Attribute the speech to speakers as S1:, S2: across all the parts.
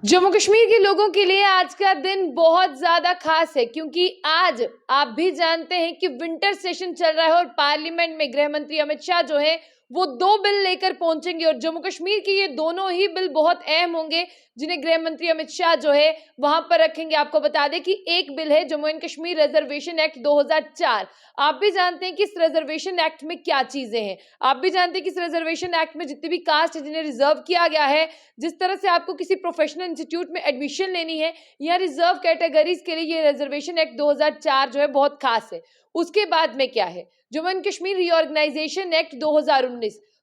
S1: जम्मू कश्मीर के लोगों के लिए आज का दिन बहुत ज्यादा खास है क्योंकि आज आप भी जानते हैं कि विंटर सेशन चल रहा है और पार्लियामेंट में गृह मंत्री अमित शाह जो है वो दो बिल लेकर पहुंचेंगे और जम्मू कश्मीर के ये दोनों ही बिल बहुत अहम होंगे जिन्हें गृह मंत्री अमित शाह जो है वहां पर रखेंगे। आपको बता दें कि एक बिल है Jammu and Kashmir reservation act 2004। आप भी जानते हैं कि इस रिजर्वेशन एक्ट में क्या चीजें हैं। आप भी जानते हैं कि इस रिजर्वेशन एक्ट में जितनी भी कास्ट है जिन्हें रिजर्व किया गया है, जिस तरह से आपको किसी प्रोफेशनल इंस्टीट्यूट में एडमिशन लेनी है या रिजर्व कैटेगरीज के लिए ये रिजर्वेशन एक्ट 2004 जो है बहुत खास है। उसके बाद में क्या है, Jammu and Kashmir reorganisation act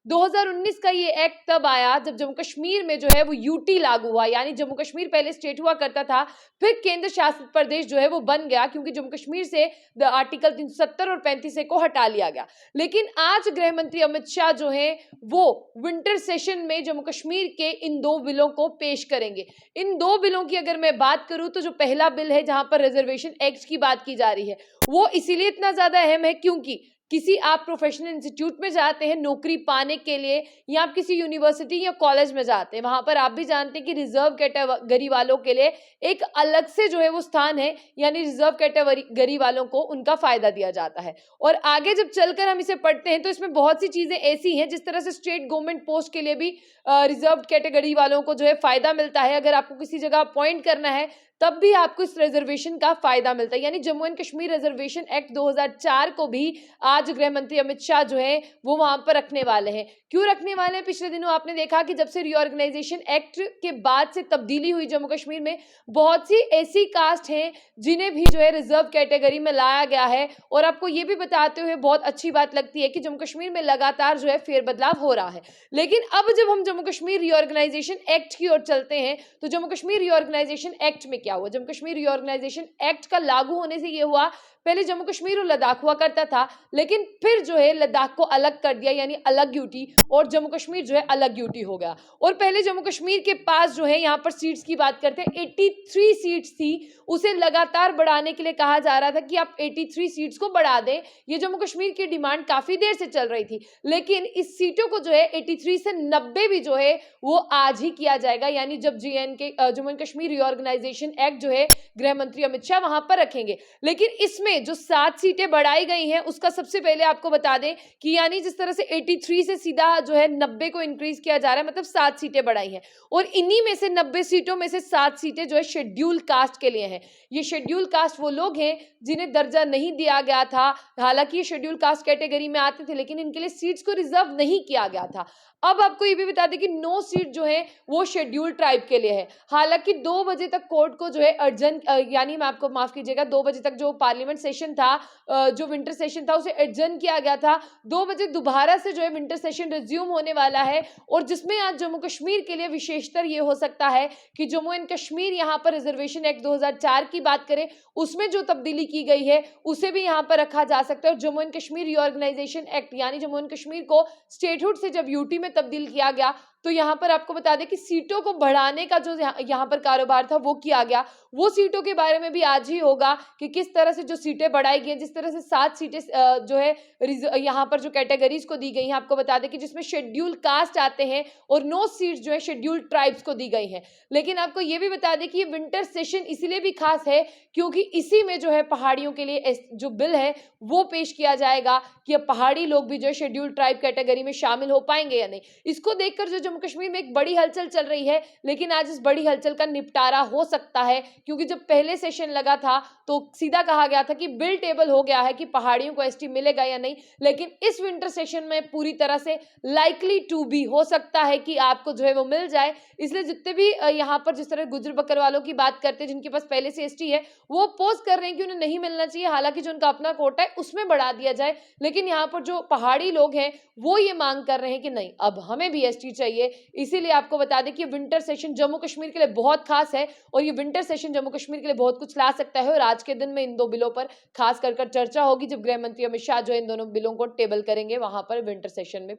S1: 2019 का ये एक्ट तब आया जब जम्मू कश्मीर में जो है वो यूटी लागू हुआ, यानी जम्मू कश्मीर पहले स्टेट हुआ करता था, फिर केंद्र शासित प्रदेश जो है वो बन गया क्योंकि जम्मू कश्मीर से आर्टिकल 370 और 35 को हटा लिया गया। लेकिन आज गृह मंत्री अमित शाह जो है वो विंटर सेशन में जम्मू कश्मीर के इन दो बिलों को पेश करेंगे। इन दो बिलों की अगर मैं बात करूं तो जो पहला बिल है जहां पर रिजर्वेशन एक्ट की बात की जा रही है वो इसीलिए इतना ज्यादा अहम है क्योंकि किसी आप प्रोफेशनल इंस्टीट्यूट में जाते हैं नौकरी पाने के लिए या आप किसी यूनिवर्सिटी या कॉलेज में जाते हैं, वहां पर आप भी जानते हैं कि रिजर्व कैटेगरी वालों के लिए एक अलग से जो है वो स्थान है, यानी रिजर्व कैटेगरी वालों को उनका फायदा दिया जाता है। और आगे जब चलकर हम इसे पढ़ते हैं तो इसमें बहुत सी चीजें ऐसी हैं जिस तरह से स्टेट गवर्नमेंट पोस्ट के लिए भी रिजर्व कैटेगरी वालों को जो है फायदा मिलता है। अगर आपको किसी जगह अपॉइंट करना है तब भी आपको इस रिजर्वेशन का फायदा मिलता है, यानी Jammu and Kashmir reservation act 2004 को भी आज गृह मंत्री अमित शाह जो है वो वहां पर रखने वाले हैं। क्यों रखने वाले हैं? पिछले दिनों आपने देखा कि जब से रीऑर्गेनाइजेशन एक्ट के बाद से तब्दीली हुई जम्मू कश्मीर में, बहुत सी ऐसी कास्ट हैं जिन्हें भी जो है रिजर्व कैटेगरी में लाया गया है। और आपको ये भी बताते हुए बहुत अच्छी बात लगती है कि जम्मू कश्मीर में लगातार जो है फेरबदलाव हो रहा है। लेकिन अब जब हम जम्मू कश्मीर रीऑर्गेनाइजेशन एक्ट की ओर चलते हैं तो जम्मू कश्मीर रीऑर्गेनाइजेशन एक्ट में क्या हुआ? जम्मू कश्मीर रीऑर्गेनाइजेशन एक्ट का लागू होने से ये हुआ, पहले जम्मू कश्मीर और लद्दाख हुआ करता था, लेकिन फिर जो है लद्दाख को अलग कर दिया, यानी अलग यूटी, और जम्मू कश्मीर जो है अलग यूटी हो गया। और पहले जम्मू कश्मीर के पास जो है यहाँ पर सीट्स की बात करते हैं 83 सीट्स थी, उसे लगातार बढ़ाने के लिए कहा जा रहा था कि आप 83 सीट्स को बढ़ा दें। ये जम्मू कश्मीर की डिमांड काफी देर से चल रही थी, लेकिन इस सीटों को जो है 83 से 90 भी जो है वो आज ही किया जाएगा, यानी जब Jammu and Kashmir reorganisation act जो है गृह मंत्री अमित शाह वहां पर रखेंगे। लेकिन इसमें जो 7 सीटें बढ़ाई गई हैं उसका सबसे पहले आपको बता दें कि यानी जिस तरह से 83 से सीधा जो है 90 को इंक्रीज किया जा रहा है, मतलब 7 सीटें बढ़ाई हैं। और इन्हीं में से 90 सीटों में से 7 सीटें जो है शेड्यूल कास्ट के लिए हैं। ये शेड्यूल कास्ट वो लोग हैं जिन्हें दर्जा नहीं दिया गया था, हालांकि ये शेड्यूल कास्ट कैटेगरी में आते थे लेकिन इनके लिए सीट्स को रिजर्व नहीं किया गया था। अब आपको ये भी बता दें कि 9 सीट जो है वो शेड्यूल ट्राइब के लिए है। हालांकि 2 बजे तक कोर्ट को जो है अर्जन यानी मैं आपको माफ कीजिएगा 2 बजे तक जो पार्लियामेंट सेशन था, जो विंटर सेशन था, उसे एडजर्न किया गया था। 2 बजे दोबारा से जो है विंटर सेशन रिज्यूम होने वाला है और जिसमें आज जम्मू कश्मीर के लिए विशेषतर ये हो सकता है कि जम्मू एंड कश्मीर यहाँ पर रिजर्वेशन एक्ट 2004 की बात करें उसमें जो तब्दीली की गई है उसे भी यहाँ पर रखा जा सकता है। और Jammu and Kashmir reorganisation act यानी जम्मू एंड कश्मीर को स्टेटहुड से जब यूटी में तब्दील किया गया तो यहाँ पर आपको बता दें कि सीटों को बढ़ाने का जो यहाँ पर कारोबार था वो किया गया। वो सीटों के बारे में भी आज ही होगा कि किस तरह से जो सीटें बढ़ाई गई, जिस तरह से 7 सीटें जो है यहाँ पर जो कैटेगरीज को दी गई हैं, आपको बता दें कि जिसमें शेड्यूल कास्ट आते हैं और 9 सीट्स जो है शेड्यूल ट्राइब्स को दी गई हैं। लेकिन आपको ये भी बता दें कि ये विंटर सेशन इसलिए भी खास है क्योंकि इसी में जो है पहाड़ियों के लिए जो बिल है वो पेश किया जाएगा कि अब पहाड़ी लोग भी जो है शेड्यूल ट्राइब कैटेगरी में शामिल हो पाएंगे या नहीं। इसको देखकर जो जम्मू कश्मीर में एक बड़ी हलचल चल रही है, लेकिन आज इस बड़ी हलचल का निपटारा हो सकता है क्योंकि जब पहले सेशन लगा था तो सीधा कहा गया था कि बिल टेबल हो गया है कि पहाड़ियों को एसटी मिलेगा या नहीं, लेकिन इस विंटर सेशन में पूरी तरह से लाइकली टू बी हो सकता है कि आपको जो है वो मिल जाए। इसलिए जितने भी यहाँ पर जिस तरह गुजर बकर वालों की बात करते हैं जिनके पास पहले से एसटी है वो अपोज कर रहे हैं कि उन्हें नहीं मिलना चाहिए, हालांकि जो उनका अपना कोटा है उसमें बढ़ा दिया जाए। लेकिन यहाँ पर जो पहाड़ी लोग हैं वो ये मांग कर रहे हैं कि नहीं, अब हमें भी एसटी चाहिए। इसीलिए आपको बता दें कि विंटर सेशन जम्मू कश्मीर के लिए बहुत खास है और ये विंटर सेशन जम्मू कश्मीर के लिए बहुत कुछ ला सकता है। और आज के दिन में इन 2 बिलों पर खास कर चर्चा होगी जब गृह मंत्री अमित शाह जो इन दोनों बिलों को टेबल करेंगे वहां पर विंटर सेशन में।